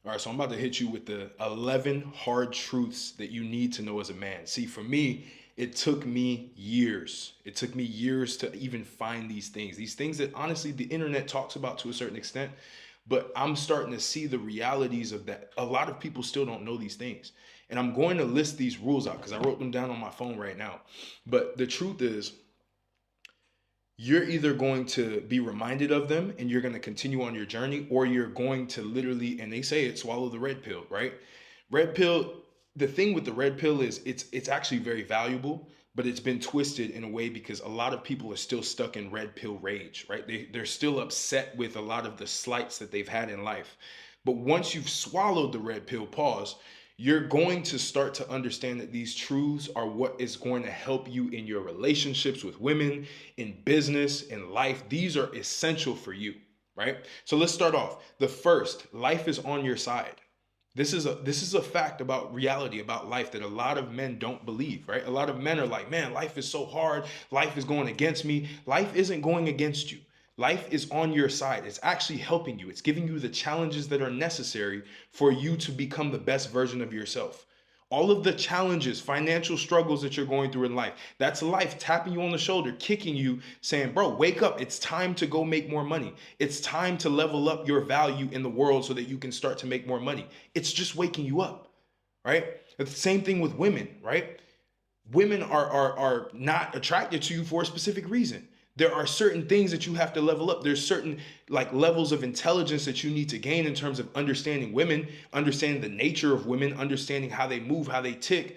All right, so I'm about to hit you with the 11 hard truths that you need to know as a man. See, for me, it took me years. It took me years to even find these things. These things that honestly the internet talks about to a certain extent, but I'm starting to see the realities of that. A lot of people still don't know these things. And I'm going to list these rules out because I wrote them down on my phone right now. But the truth is, you're either going to be reminded of them and you're going to continue on your journey, or you're going to literally, and they say it, swallow the red pill, right? Red pill, the thing with the red pill is it's actually very valuable, but it's been twisted in a way because a lot of people are still stuck in red pill rage, right? They're still upset with a lot of the slights that they've had in life. But once you've swallowed the red pill, pause, you're going to start to understand that these truths are what is going to help you in your relationships with women, in business, in life. These are essential for you, right? So let's start off. The first, life is on your side. This is a fact about reality, about life, that a lot of men don't believe, right? A lot of men are like, man, life is so hard. Life is going against me. Life isn't going against you. Life is on your side. It's actually helping you. It's giving you the challenges that are necessary for you to become the best version of yourself. All of the challenges, financial struggles that you're going through in life, that's life tapping you on the shoulder, kicking you, saying, bro, wake up. It's time to go make more money. It's time to level up your value in the world so that you can start to make more money. It's just waking you up, right? It's the same thing with women, right? Women are not attracted to you for a specific reason. There are certain things that you have to level up. There's certain like levels of intelligence that you need to gain in terms of understanding women, understanding the nature of women, understanding how they move, how they tick.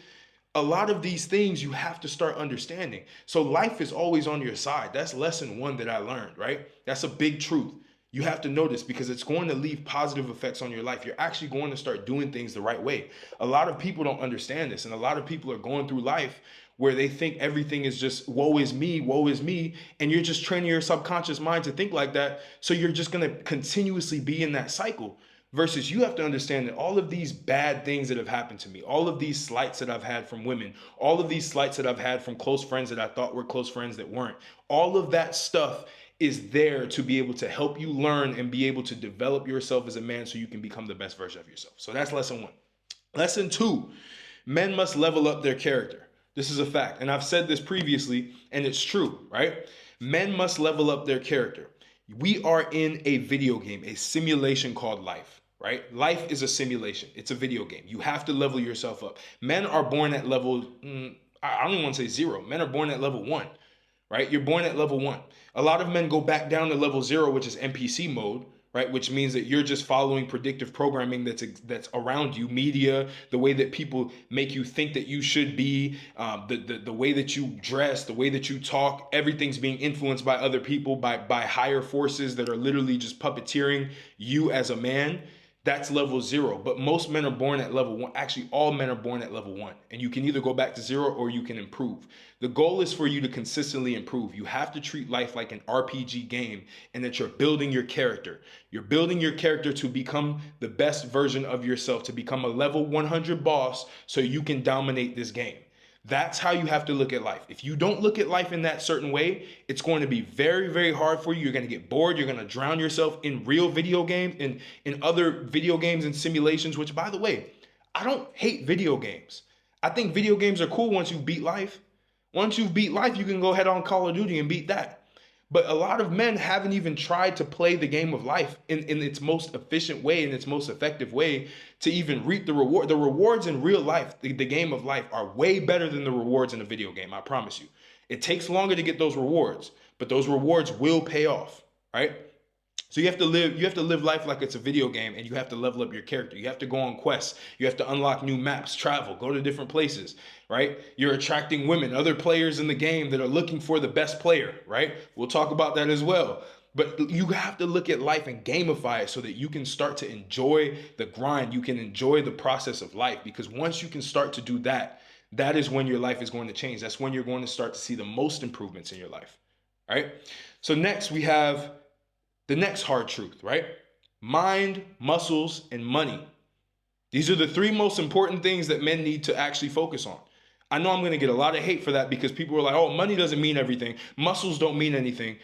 A lot of these things you have to start understanding. So life is always on your side. That's lesson one that I learned, right? That's a big truth. You have to notice because it's going to leave positive effects on your life. You're actually going to start doing things the right way. A lot of people don't understand this, and a lot of people are going through life where they think everything is just woe is me, and you're just training your subconscious mind to think like that. So you're just going to continuously be in that cycle. Versus you have to understand that all of these bad things that have happened to me, all of these slights that I've had from women, all of these slights that I've had from close friends that I thought were close friends that weren't, all of that stuff is there to be able to help you learn and be able to develop yourself as a man so you can become the best version of yourself. So that's lesson one. Lesson two, men must level up their character. This is a fact. And I've said this previously, and it's true, right? Men must level up their character. We are in a video game, a simulation called life, right? Life is a simulation. It's a video game. You have to level yourself up. Men are born at level, I don't even want to say zero. Men are born at level one, right? You're born at level one. A lot of men go back down to level zero, which is NPC mode, right? Which means that you're just following predictive programming that's around you, media, the way that people make you think that you should be, the way that you dress, the way that you talk, everything's being influenced by other people, by higher forces that are literally just puppeteering you as a man. That's level zero. But most men are born at level one. Actually, all men are born at level one. And you can either go back to zero or you can improve. The goal is for you to consistently improve. You have to treat life like an RPG game and that you're building your character. You're building your character to become the best version of yourself, to become a level 100 boss so you can dominate this game. That's how you have to look at life. If you don't look at life in that certain way, it's going to be very, very hard for you. You're going to get bored. You're going to drown yourself in real video games, in other video games and simulations, which, by the way, I don't hate video games. I think video games are cool once you beat life. Once you've beat life, you can go head on Call of Duty and beat that. But a lot of men haven't even tried to play the game of life in its most efficient way, in its most effective way, to even reap the reward. The rewards in real life, the game of life, are way better than the rewards in a video game. I promise you. It takes longer to get those rewards, but those rewards will pay off, right? So you have to live life like it's a video game, and you have to level up your character. You have to go on quests. You have to unlock new maps, travel, go to different places, right? You're attracting women, other players in the game that are looking for the best player, right? We'll talk about that as well. But you have to look at life and gamify it so that you can start to enjoy the grind. You can enjoy the process of life, because once you can start to do that, that is when your life is going to change. That's when you're going to start to see the most improvements in your life, right? So next we have the next hard truth, right? Mind, muscles, and money. These are the three most important things that men need to actually focus on. I know I'm going to get a lot of hate for that because people are like, oh, money doesn't mean everything. Muscles don't mean anything.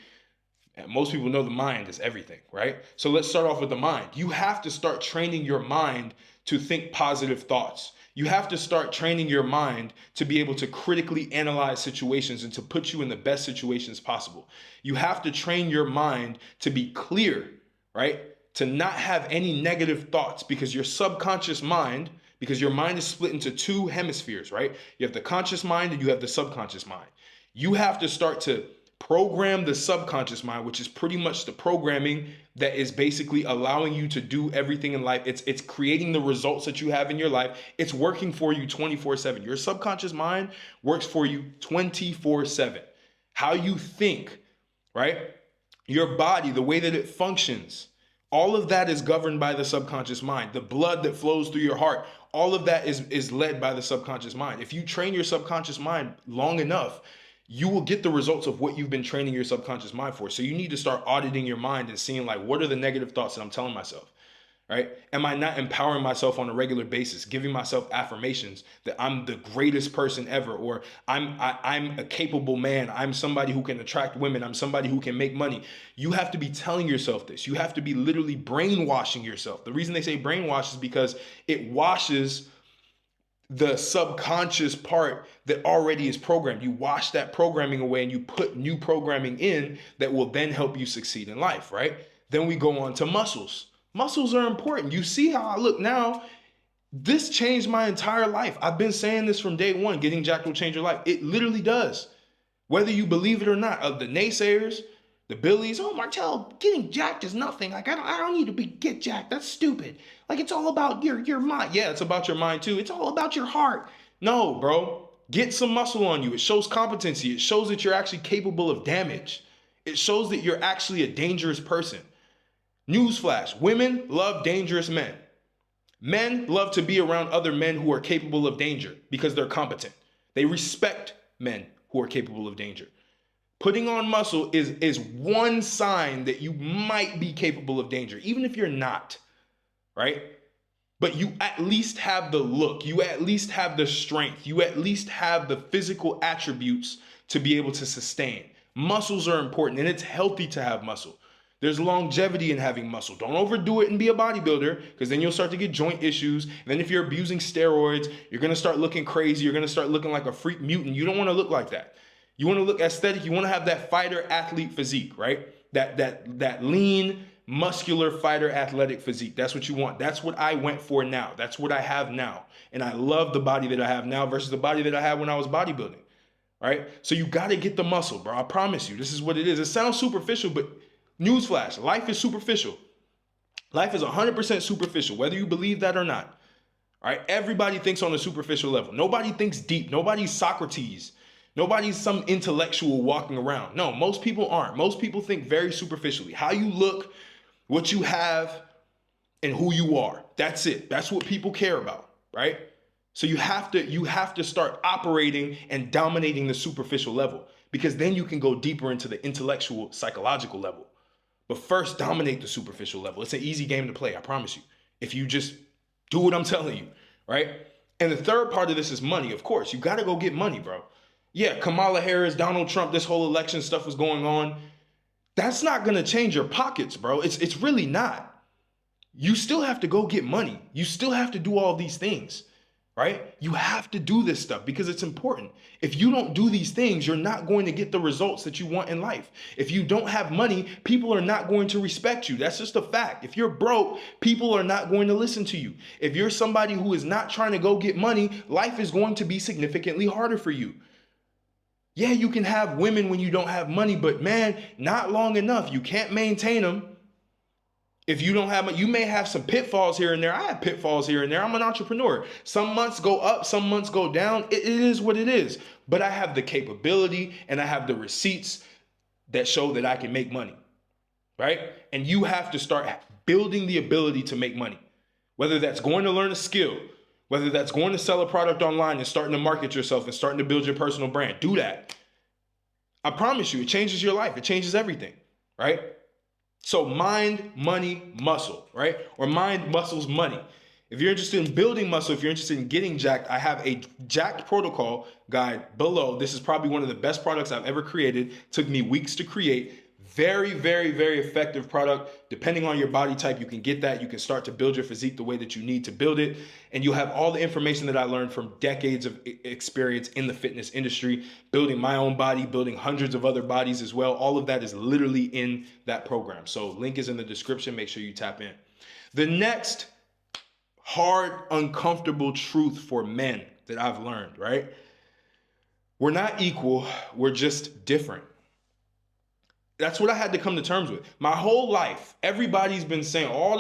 And most people know the mind is everything, right? So let's start off with the mind. You have to start training your mind to think positive thoughts. You have to start training your mind to be able to critically analyze situations and to put you in the best situations possible. You have to train your mind to be clear, right? To not have any negative thoughts, because your subconscious mind, because your mind is split into two hemispheres, right? You have the conscious mind and you have the subconscious mind. You have to start to program the subconscious mind, which is pretty much the programming that is basically allowing you to do everything in life. It's creating the results that you have in your life. It's working for you 24/7. Your subconscious mind works for you 24/7. How you think, right? Your body, the way that it functions, all of that is governed by the subconscious mind. The blood that flows through your heart, all of that is led by the subconscious mind. If you train your subconscious mind long enough, you will get the results of what you've been training your subconscious mind for. So you need to start auditing your mind and seeing, like, what are the negative thoughts that I'm telling myself, right? Am I not empowering myself on a regular basis, giving myself affirmations that I'm the greatest person ever, or I'm a capable man, I'm somebody who can attract women, I'm somebody who can make money? You have to be telling yourself this. You have to be literally brainwashing yourself. The reason they say brainwash is because it washes the subconscious part that already is programmed. You wash that programming away and you put new programming in that will then help you succeed in life, right? Then we go on to muscles. Muscles are important. You see how I look now? This changed my entire life. I've been saying this from day one. Getting jacked will change your life. It literally does. Whether you believe it or not. Of the naysayers, the Billies, oh, Martell, getting jacked is nothing. Like, I don't need to get jacked. That's stupid. Like, it's all about your mind. Yeah, it's about your mind too. It's all about your heart. No, bro. Get some muscle on you. It shows competency. It shows that you're actually capable of damage. It shows that you're actually a dangerous person. Newsflash, women love dangerous men. Men love to be around other men who are capable of danger because they're competent. They respect men who are capable of danger. Putting on muscle is one sign that you might be capable of danger, even if you're not, right? But you at least have the look. You at least have the strength. You at least have the physical attributes to be able to sustain. Muscles are important, and it's healthy to have muscle. There's longevity in having muscle. Don't overdo it and be a bodybuilder, because then you'll start to get joint issues. And then if you're abusing steroids, you're going to start looking crazy. You're going to start looking like a freak mutant. You don't want to look like that. You want to look aesthetic. You want to have that fighter athlete physique, right? That lean, muscular fighter athletic physique. That's what you want. That's what I went for now. That's what I have now. And I love the body that I have now versus the body that I had when I was bodybuilding, right? So you got to get the muscle, bro. I promise you, this is what it is. It sounds superficial, but newsflash, life is superficial. Life is 100% superficial, whether you believe that or not. All right? Everybody thinks on a superficial level. Nobody thinks deep. Nobody's Socrates. Nobody's some intellectual walking around. No, most people aren't. Most people think very superficially. How you look, what you have, and who you are. That's it. That's what people care about, right? So you have to start operating and dominating the superficial level, because then you can go deeper into the intellectual, psychological level. But first, dominate the superficial level. It's an easy game to play, I promise you, if you just do what I'm telling you, right? And the third part of this is money, of course. You got to go get money, bro. Yeah, Kamala Harris, Donald Trump, this whole election stuff was going on. That's not going to change your pockets, bro. It's really not. You still have to go get money. You still have to do all these things, right? You have to do this stuff because it's important. If you don't do these things, you're not going to get the results that you want in life. If you don't have money, people are not going to respect you. That's just a fact. If you're broke, people are not going to listen to you. If you're somebody who is not trying to go get money, life is going to be significantly harder for you. Yeah, you can have women when you don't have money, but man, not long enough. You can't maintain them. If you don't have, you may have some pitfalls here and there. I have pitfalls here and there. I'm an entrepreneur. Some months go up, some months go down. It is what it is. But I have the capability and I have the receipts that show that I can make money, right? And you have to start building the ability to make money, whether that's going to learn a skill, whether that's going to sell a product online and starting to market yourself and starting to build your personal brand. Do that. I promise you, it changes your life. It changes everything, right? So mind, money, muscle, right? Or mind, muscles, money. If you're interested in building muscle, if you're interested in getting jacked, I have a jacked protocol guide below. This is probably one of the best products I've ever created. It took me weeks to create. Very, very, very effective product. Depending on your body type, you can get that. You can start to build your physique the way that you need to build it. And you'll have all the information that I learned from decades of experience in the fitness industry, building my own body, building hundreds of other bodies as well. All of that is literally in that program. So link is in the description. Make sure you tap in. The next hard, uncomfortable truth for men that I've learned, right? We're not equal. We're just different. That's what I had to come to terms with. My whole life, everybody's been saying, all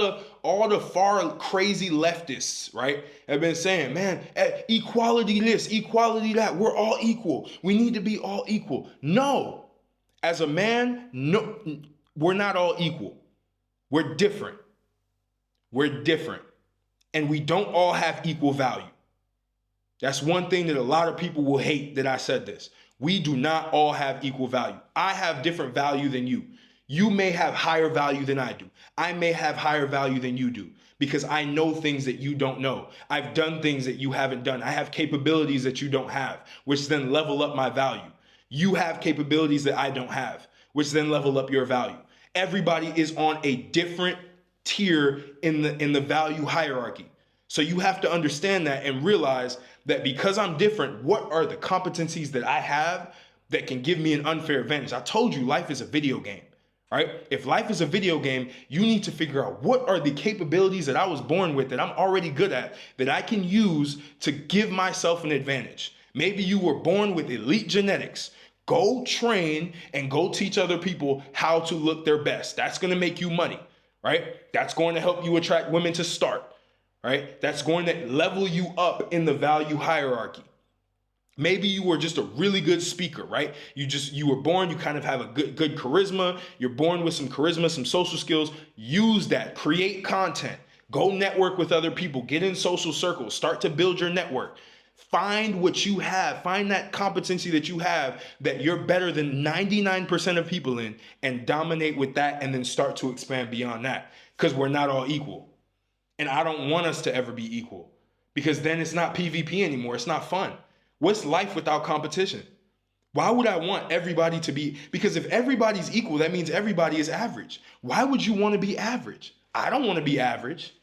the far crazy leftists, right, have been saying, man, equality this, equality that. We're all equal. We need to be all equal. No, as a man, no, we're not all equal. We're different. We're different. And we don't all have equal value. That's one thing that a lot of people will hate that I said this. We do not all have equal value. I have different value than you. You may have higher value than I do. I may have higher value than you do because I know things that you don't know. I've done things that you haven't done. I have capabilities that you don't have, which then level up my value. You have capabilities that I don't have, which then level up your value. Everybody is on a different tier in the value hierarchy. So you have to understand that and realize that because I'm different, what are the competencies that I have that can give me an unfair advantage? I told you life is a video game, right? If life is a video game, you need to figure out what are the capabilities that I was born with that I'm already good at that I can use to give myself an advantage. Maybe you were born with elite genetics. Go train and go teach other people how to look their best. That's going to make you money, right? That's going to help you attract women to start. Right? That's going to level you up in the value hierarchy. Maybe you were just a really good speaker, right? You were born, you kind of have a good charisma. You're born with some charisma, some social skills. Use that, create content, go network with other people, get in social circles, start to build your network. Find what you have, find that competency that you have that you're better than 99% of people in and dominate with that and then start to expand beyond that because we're not all equal. And I don't want us to ever be equal because then it's not PvP anymore. It's not fun. What's life without competition? Why would I want everybody to be? Because if everybody's equal, that means everybody is average. Why would you want to be average? I don't want to be average.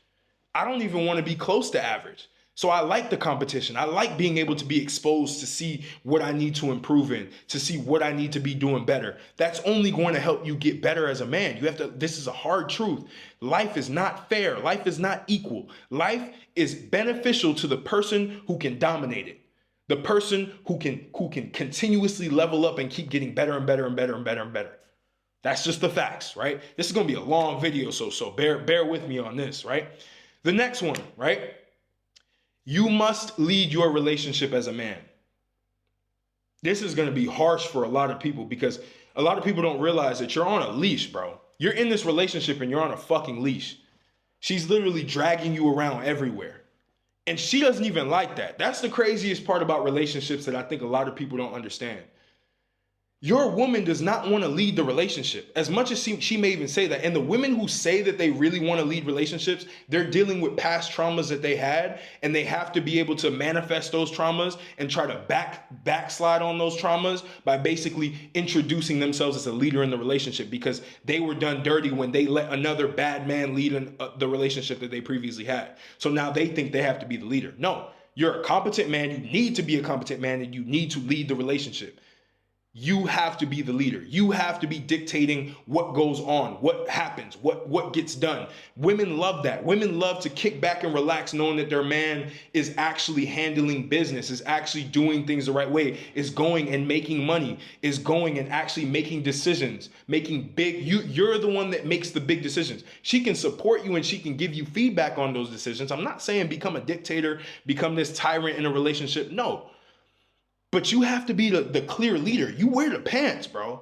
I don't even want to be close to average. So I like the competition. I like being able to be exposed to see what I need to improve in, to see what I need to be doing better. That's only going to help you get better as a man. This is a hard truth. Life is not fair. Life is not equal. Life is beneficial to the person who can dominate it. The person who can continuously level up and keep getting better and better and better and better and better. That's just the facts, right? This is going to be a long video, so bear with me on this, right? The next one, right? You must lead your relationship as a man. This is going to be harsh for a lot of people because a lot of people don't realize that you're on a leash, bro. You're in this relationship and you're on a fucking leash. She's literally dragging you around everywhere. And she doesn't even like that. That's the craziest part about relationships that I think a lot of people don't understand. Your woman does not want to lead the relationship as much as she may even say that. And the women who say that they really want to lead relationships, they're dealing with past traumas that they had, and they have to be able to manifest those traumas and try to backslide on those traumas by basically introducing themselves as a leader in the relationship because they were done dirty when they let another bad man lead in the relationship that they previously had. So now they think they have to be the leader. No, you're a competent man. You need to be a competent man and you need to lead the relationship. You have to be the leader. You have to be dictating what goes on, what happens, what gets done. Women love that. Women love to kick back and relax knowing that their man is actually handling business, is actually doing things the right way, is going and making money, is going and actually making decisions, making big, you're the one that makes the big decisions. She can support you and she can give you feedback on those decisions. I'm not saying become a dictator, become this tyrant in a relationship. No. But you have to be the clear leader. You wear the pants, bro.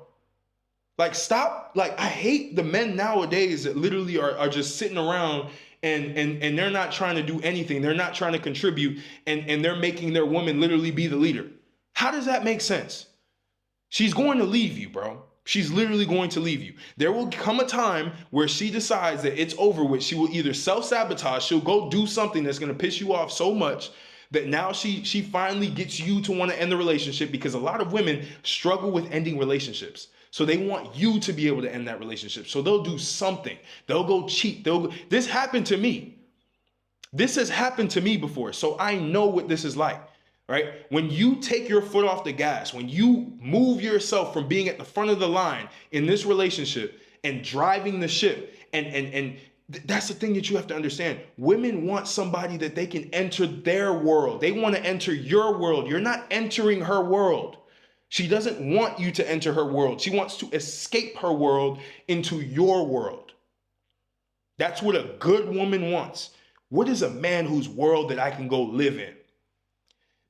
Like, stop. Like, I hate the men nowadays that literally are just sitting around and they're not trying to do anything. They're not trying to contribute and they're making their woman literally be the leader. How does that make sense? She's going to leave you, bro. She's literally going to leave you. There will come a time where she decides that it's over with. She will either self-sabotage. She'll go do something that's going to piss you off so much that now she finally gets you to want to end the relationship because a lot of women struggle with ending relationships. So they want you to be able to end that relationship. So they'll do something. They'll go cheat. This happened to me. This has happened to me before. So I know what this is like, right? When you take your foot off the gas, when you move yourself from being at the front of the line in this relationship and driving the ship, and that's the thing that you have to understand. Women want somebody that they can enter their world. They want to enter your world. You're not entering her world. She doesn't want you to enter her world. She wants to escape her world into your world. That's what a good woman wants. What is a man whose world that I can go live in?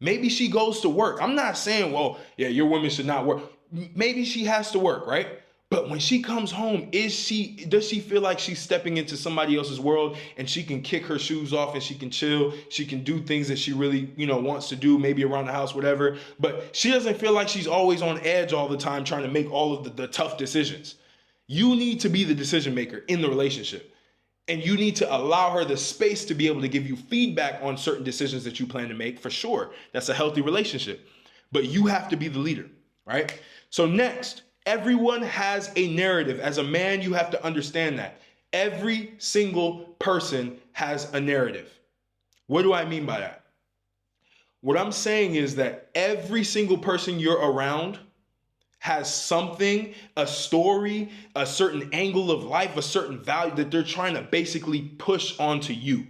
Maybe she goes to work. I'm not saying, well, yeah, your woman should not work. Maybe she has to work, right? But when she comes home, does she feel like she's stepping into somebody else's world and she can kick her shoes off and she can chill? She can do things that she really, wants to do, maybe around the house, whatever. But she doesn't feel like she's always on edge all the time trying to make all of the tough decisions. You need to be the decision maker in the relationship. And you need to allow her the space to be able to give you feedback on certain decisions that you plan to make, for sure. That's a healthy relationship. But you have to be the leader, right? So next, everyone has a narrative. As a man, you have to understand that. Every single person has a narrative. What do I mean by that? What I'm saying is that every single person you're around has something, a story, a certain angle of life, a certain value that they're trying to basically push onto you.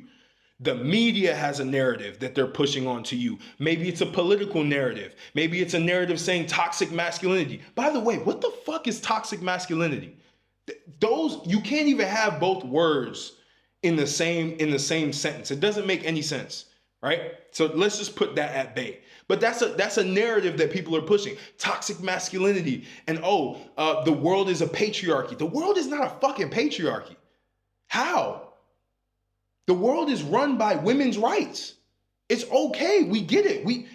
The media has a narrative that they're pushing onto you. Maybe it's a political narrative. Maybe it's a narrative saying toxic masculinity. By the way, what the fuck is toxic masculinity? You can't even have both words in the same sentence. It doesn't make any sense, right? So let's just put that at bay. But that's a narrative that people are pushing. Toxic masculinity. And the world is a patriarchy. The world is not a fucking patriarchy. How? The world is run by women's rights. It's okay. We get it. We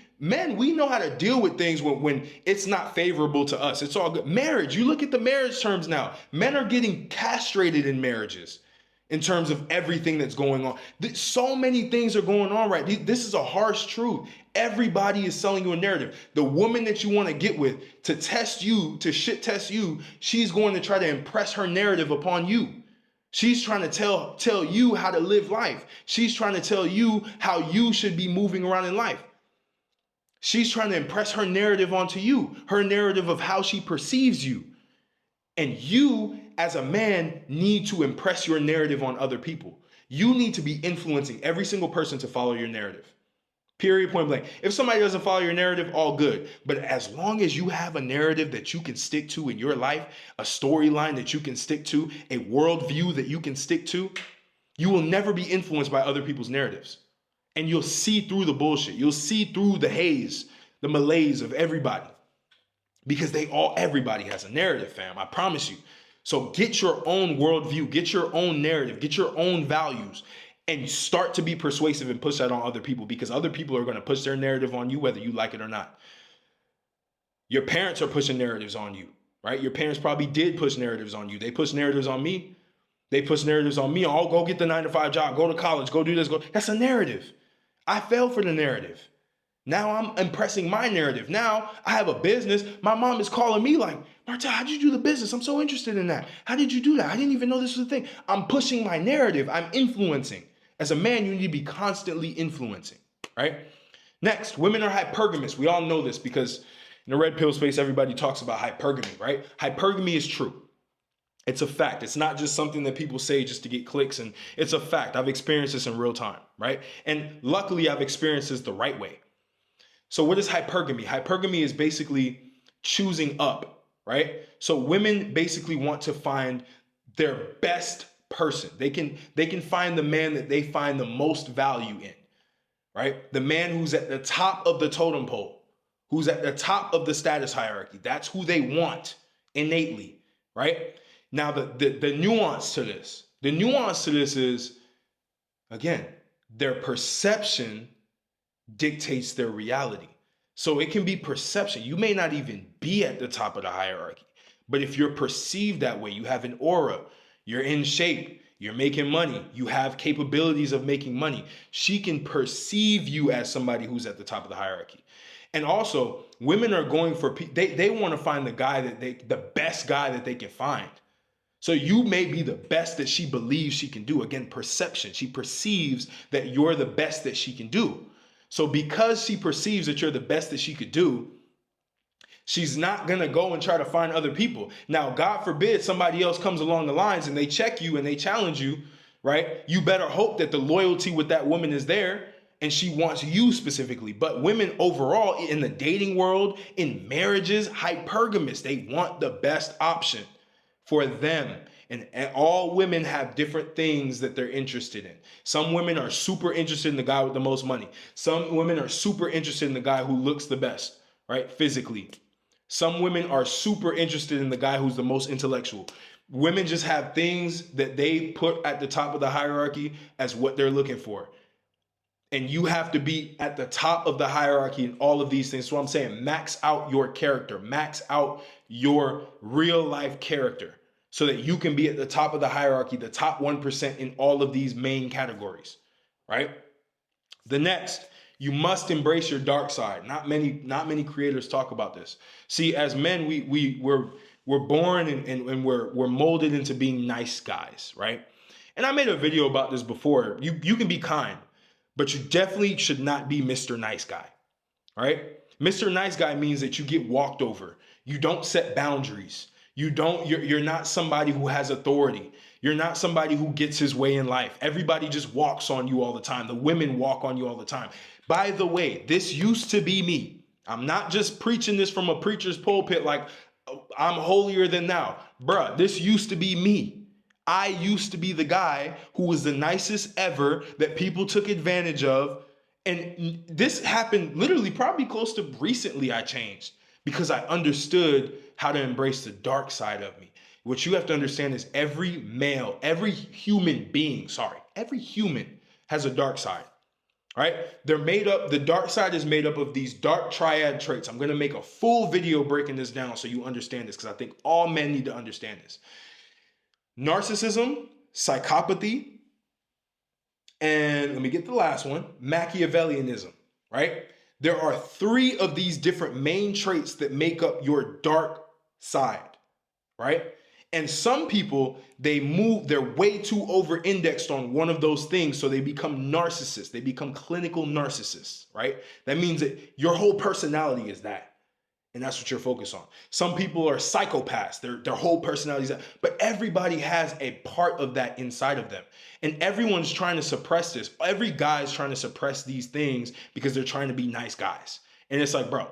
know how to deal with things when it's not favorable to us. It's all good. Marriage. You look at the marriage terms now. Men are getting castrated in marriages in terms of everything that's going on. So many things are going on, right? This is a harsh truth. Everybody is selling you a narrative. The woman that you want to get with to test you, to shit test you, she's going to try to impress her narrative upon you. She's trying to tell you how to live life. She's trying to tell you how you should be moving around in life. She's trying to impress her narrative onto you, her narrative of how she perceives you. And you, as a man, need to impress your narrative on other people. You need to be influencing every single person to follow your narrative. Period, point blank. If somebody doesn't follow your narrative, all good. But as long as you have a narrative that you can stick to in your life, a storyline that you can stick to, a worldview that you can stick to, you will never be influenced by other people's narratives. And you'll see through the bullshit. You'll see through the haze, the malaise of everybody. Because everybody has a narrative, fam. I promise you. So get your own worldview, get your own narrative, get your own values, and start to be persuasive and push that on other people, because other people are going to push their narrative on you whether you like it or not. Your parents are pushing narratives on you, right? Your parents probably did push narratives on you. They push narratives on me. They push narratives on me. I'll go get the 9-to-5 job, go to college, go do this, go. That's a narrative. I fell for the narrative. Now I'm impressing my narrative. Now I have a business. My mom is calling me like, Marta, how'd you do the business? I'm so interested in that. How did you do that? I didn't even know this was a thing. I'm pushing my narrative. I'm influencing. As a man, you need to be constantly influencing, right? Next, women are hypergamous. We all know this because in the red pill space, everybody talks about hypergamy, right? Hypergamy is true. It's a fact. It's not just something that people say just to get clicks, and it's a fact. I've experienced this in real time, right? And luckily, I've experienced this the right way. So what is hypergamy? Hypergamy is basically choosing up, right? So women basically want to find their best person. They can find the man that they find the most value in, right? The man who's at the top of the totem pole, who's at the top of the status hierarchy. That's who they want innately, right? Now, the nuance to this, is, again, their perception dictates their reality. So it can be perception. You may not even be at the top of the hierarchy, but if you're perceived that way, you have an aura, you're in shape, you're making money, you have capabilities of making money, she can perceive you as somebody who's at the top of the hierarchy. And also, women are going for, they want to find the best guy that they can find. So you may be the best that she believes she can do. Again, perception. She perceives that you're the best that she can do. So because she perceives that you're the best that she could do, she's not going to go and try to find other people. Now, God forbid somebody else comes along the lines and they check you and they challenge you, right? You better hope that the loyalty with that woman is there and she wants you specifically. But women overall in the dating world, in marriages, hypergamous, they want the best option for them. And all women have different things that they're interested in. Some women are super interested in the guy with the most money. Some women are super interested in the guy who looks the best, right? Physically. Some women are super interested in the guy who's the most intellectual. Women just have things that they put at the top of the hierarchy as what they're looking for. And you have to be at the top of the hierarchy in all of these things. So I'm saying max out your character, max out your real life character so that you can be at the top of the hierarchy, the top 1% in all of these main categories, right? The next, you must embrace your dark side. Not many creators talk about this. See, as men, we're born and we're molded into being nice guys, right? And I made a video about this before. You can be kind, but you definitely should not be Mr. Nice Guy, right? Mr. Nice Guy means that you get walked over. You don't set boundaries. You're not somebody who has authority. You're not somebody who gets his way in life. Everybody just walks on you all the time. The women walk on you all the time. By the way, this used to be me. I'm not just preaching this from a preacher's pulpit like I'm holier than thou. Bruh, this used to be me. I used to be the guy who was the nicest ever that people took advantage of. And this happened literally probably close to recently I changed because I understood how to embrace the dark side of me. What you have to understand is every human being has a dark side, right? The dark side is made up of these dark triad traits. I'm going to make a full video breaking this down so you understand this because I think all men need to understand this. Narcissism, psychopathy, and let me get the last one, Machiavellianism, right? There are 3 of these different main traits that make up your dark side, right? And some people, they're way too over-indexed on one of those things, so they become narcissists. They become clinical narcissists, right? That means that your whole personality is that. And that's what you're focused on. Some people are psychopaths. Their whole personality is that. But everybody has a part of that inside of them. And everyone's trying to suppress this. Every guy's trying to suppress these things because they're trying to be nice guys. And it's like, bro,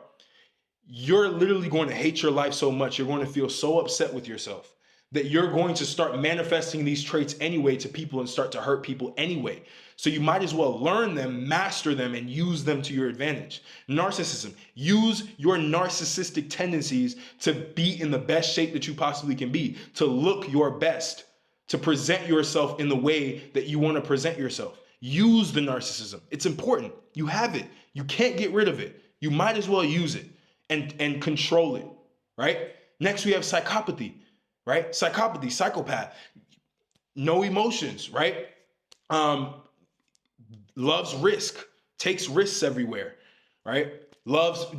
you're literally going to hate your life so much. You're going to feel so upset with yourself that you're going to start manifesting these traits anyway to people and start to hurt people anyway. So you might as well learn them, master them, and use them to your advantage. Narcissism. Use your narcissistic tendencies to be in the best shape that you possibly can be, to look your best, to present yourself in the way that you want to present yourself. Use the narcissism. It's important. You have it. You can't get rid of it. You might as well use it and control it, right? Next, we have psychopathy, right? Psychopathy, psychopath. No emotions, right? Loves risk, takes risks everywhere, right?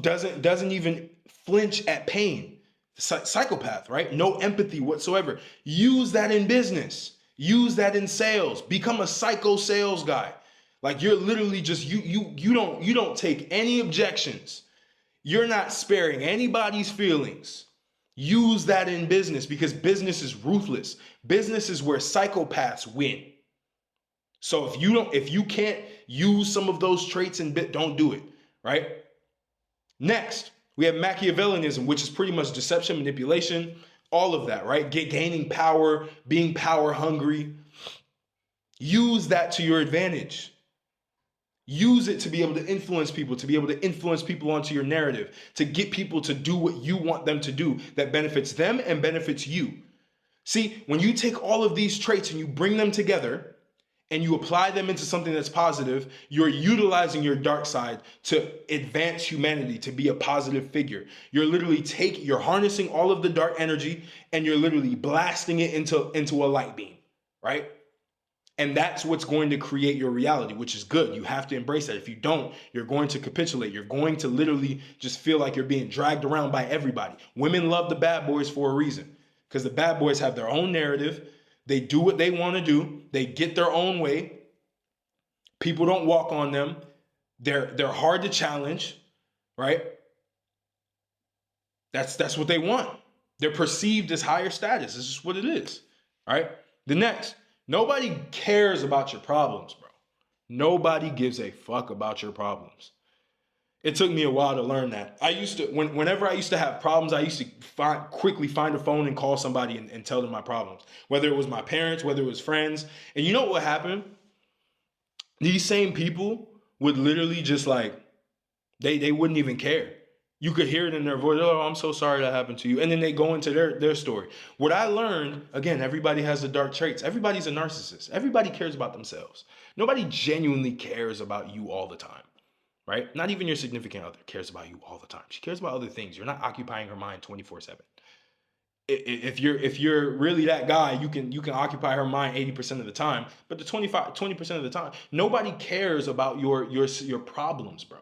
Doesn't even flinch at pain. Psychopath, right? No empathy whatsoever. Use that in business. Use that in sales. Become a psycho sales guy. Like you're literally just you don't take any objections. You're not sparing anybody's feelings. Use that in business because business is ruthless. Business is where psychopaths win. So if you can't use some of those traits and don't do it, right? Next, we have Machiavellianism, which is pretty much deception, manipulation, all of that, right? Gaining power, being power hungry. Use that to your advantage. Use it to be able to influence people onto your narrative, to get people to do what you want them to do that benefits them and benefits you. See, when you take all of these traits and you bring them together, and you apply them into something that's positive, you're utilizing your dark side to advance humanity, to be a positive figure. You're harnessing all of the dark energy and you're literally blasting it into a light beam, right? And that's what's going to create your reality, which is good. You have to embrace that. If you don't, you're going to capitulate. You're going to literally just feel like you're being dragged around by everybody. Women love the bad boys for a reason, because the bad boys have their own narrative. They do what they want to do. They get their own way. People don't walk on them. They're hard to challenge, right? That's what they want. They're perceived as higher status. This is what it is, right? The next, nobody cares about your problems, bro. Nobody gives a fuck about your problems. It took me a while to learn that. I used to, whenever I used to have problems, I used to quickly find a phone and call somebody and tell them my problems. Whether it was my parents, whether it was friends. And you know what happened? These same people would literally just like, they wouldn't even care. You could hear it in their voice. Oh, I'm so sorry that happened to you. And then they go into their story. What I learned, again, everybody has the dark traits. Everybody's a narcissist. Everybody cares about themselves. Nobody genuinely cares about you all the time, right? Not even your significant other cares about you all the time. She cares about other things. You're not occupying her mind 24/7. If you're really that guy, you can occupy her mind 80% of the time, but the 20% of the time, nobody cares about your problems, bro.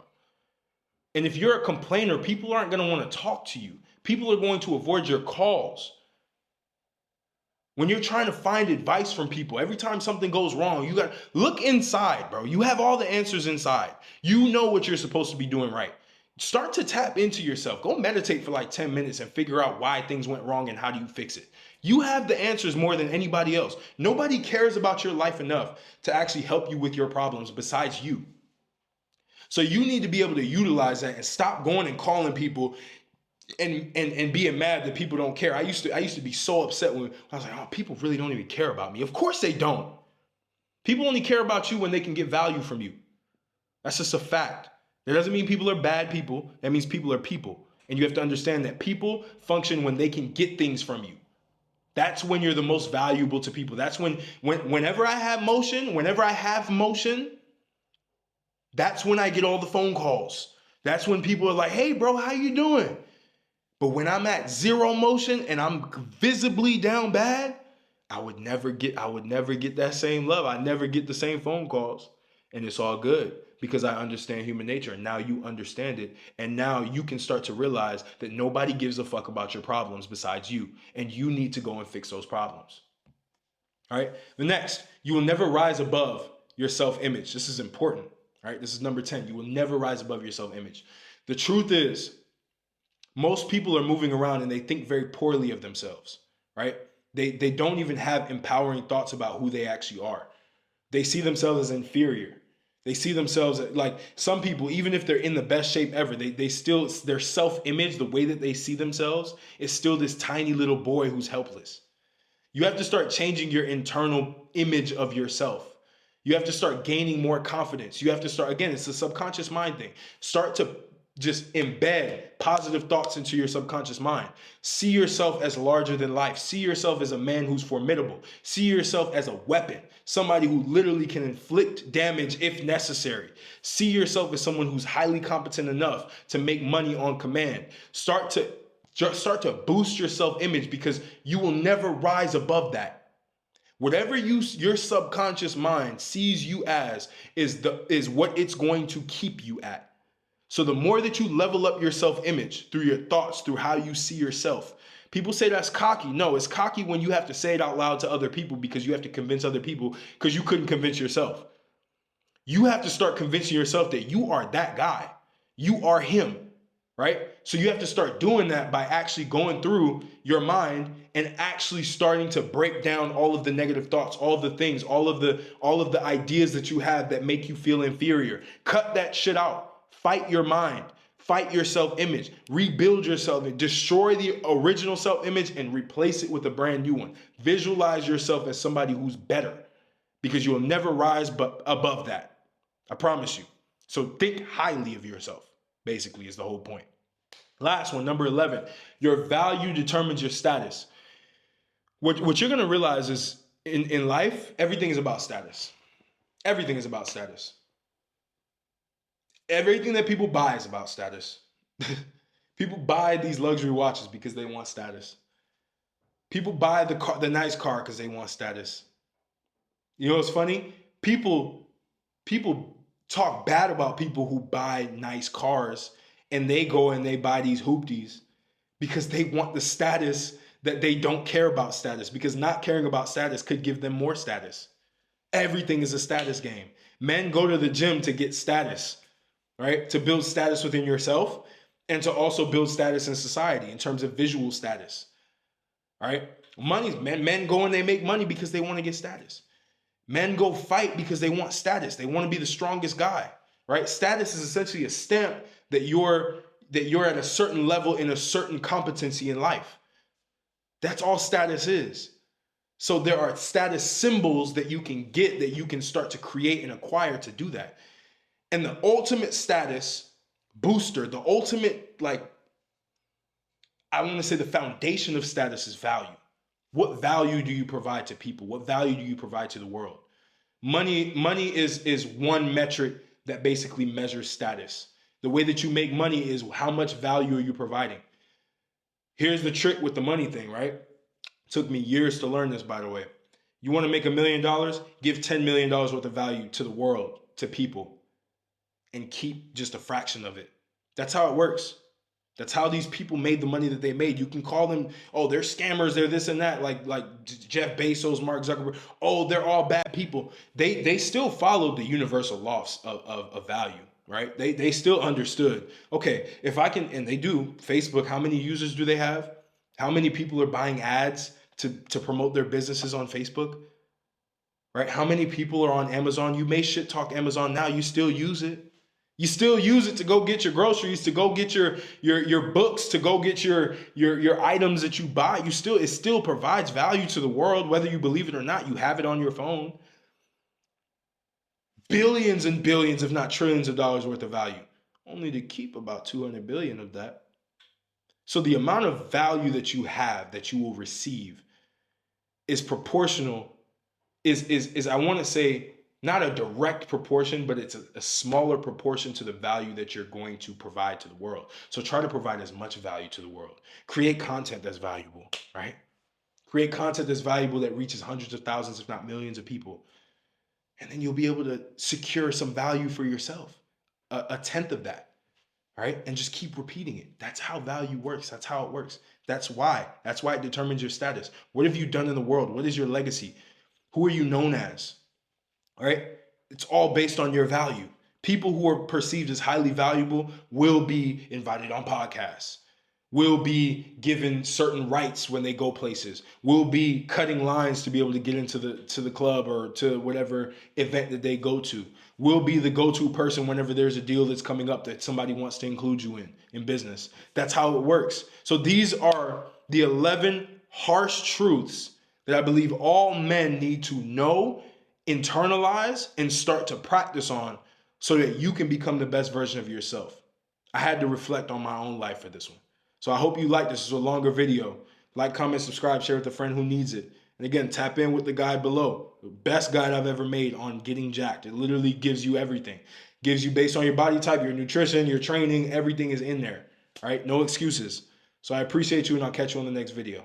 And if you're a complainer, people aren't going to want to talk to you. People are going to avoid your calls. When you're trying to find advice from people, every time something goes wrong, you got to look inside, bro. You have all the answers inside. You know what you're supposed to be doing right. Start to tap into yourself. Go meditate for like 10 minutes and figure out why things went wrong and how do you fix it. You have the answers more than anybody else. Nobody cares about your life enough to actually help you with your problems besides you. So you need to be able to utilize that and stop going and calling people and being mad that people don't care. I used to be so upset when I was like, oh, people really don't even care about me. Of course they don't. People only care about you when they can get value from you. That's just a fact. That doesn't mean people are bad people. That means people are people. And you have to understand that people function when they can get things from you. That's when you're the most valuable to people. That's whenever I have motion, that's when I get all the phone calls. That's when people are like, hey, bro, how you doing? But when I'm at zero motion and I'm visibly down bad, I would never get that same love. I never get the same phone calls. And it's all good because I understand human nature. And now you understand it. And now you can start to realize that nobody gives a fuck about your problems besides you. And you need to go and fix those problems. All right. The next, you will never rise above your self-image. This is important. All right. This is number 10. You will never rise above your self-image. The truth is, most people are moving around and they think very poorly of themselves, right? They don't even have empowering thoughts about who they actually are. They see themselves as inferior. They see themselves like some people, even if they're in the best shape ever, they still, their self-image, the way that they see themselves is still this tiny little boy who's helpless. You have to start changing your internal image of yourself. You have to start gaining more confidence. You have to start, again, it's a subconscious mind thing. Start to just embed positive thoughts into your subconscious mind. See yourself as larger than life. See yourself as a man who's formidable. See yourself as a weapon, somebody who literally can inflict damage if necessary. See yourself as someone who's highly competent enough to make money on command. Start to boost your self-image because you will never rise above that. Whatever your subconscious mind sees you as is what it's going to keep you at. So the more that you level up your self-image through your thoughts, through how you see yourself, people say that's cocky. No, it's cocky when you have to say it out loud to other people because you have to convince other people because you couldn't convince yourself. You have to start convincing yourself that you are that guy. You are him, right? So you have to start doing that by actually going through your mind and actually starting to break down all of the negative thoughts, all of the things, all of the ideas that you have that make you feel inferior. Cut that shit out. Fight your mind, fight your self-image, rebuild yourself, and destroy the original self-image and replace it with a brand new one. Visualize yourself as somebody who's better because you will never rise above that. I promise you. So think highly of yourself, basically, is the whole point. Last one, number 11, your value determines your status. What you're going to realize is in life, everything is about status. Everything is about status. Everything that people buy is about status. People buy these luxury watches because they want status. People buy the nice car because they want status. You know what's funny? People talk bad about people who buy nice cars and they go and they buy these hoopties because they want the status that they don't care about status, because not caring about status could give them more status. Everything is a status game. Men go to the gym to get status, right? To build status within yourself and to also build status in society in terms of visual status. All right? Men go and they make money because they want to get status. Men go fight because they want status. They want to be the strongest guy, right? Status is essentially a stamp that you're at a certain level in a certain competency in life. That's all status is. So there are status symbols that you can get, that you can start to create and acquire to do that. And the ultimate status booster, the ultimate, like, I want to say the foundation of status is value. What value do you provide to people? What value do you provide to the world? Money is one metric that basically measures status. The way that you make money is how much value are you providing. Here's the trick with the money thing, right? It took me years to learn this, by the way. You want to make $1 million? Give $10 million worth of value to the world, to people, and keep just a fraction of it. That's how it works. That's how these people made the money that they made. You can call them, oh, they're scammers, they're this and that, like Jeff Bezos, Mark Zuckerberg. Oh, they're all bad people. They still followed the universal laws of value, right? They still understood, okay, if I can, and they do, Facebook, how many users do they have? How many people are buying ads to promote their businesses on Facebook? Right? How many people are on Amazon? You may shit talk Amazon now, you still use it. You still use it to go get your groceries, to go get your books, to go get your items that you buy. It still provides value to the world, whether you believe it or not. You have it on your phone. Billions and billions, if not trillions of dollars worth of value, only to keep about 200 billion of that. So the amount of value that you have, that you will receive, is proportional, is I want to say, not a direct proportion, but it's a smaller proportion to the value that you're going to provide to the world. So try to provide as much value to the world. Create content that's valuable, right? Create content that's valuable, that reaches hundreds of thousands, if not millions of people. And then you'll be able to secure some value for yourself, a tenth of that, right? And just keep repeating it. That's how value works. That's how it works. That's why it determines your status. What have you done in the world? What is your legacy? Who are you known as? All right? It's all based on your value. People who are perceived as highly valuable will be invited on podcasts, will be given certain rights when they go places, will be cutting lines to be able to get into the club or to whatever event that they go to, will be the go-to person whenever there's a deal that's coming up that somebody wants to include you in business. That's how it works. So these are the 11 harsh truths that I believe all men need to know, internalize, and start to practice on so that you can become the best version of yourself. I had to reflect on my own life for this one. So I hope you like this. This is a longer video. Like, comment, subscribe, share with a friend who needs it. And again, tap in with the guide below. The best guide I've ever made on getting jacked. It literally gives you everything. Gives you based on your body type, your nutrition, your training, everything is in there. All right, no excuses. So I appreciate you, and I'll catch you on the next video.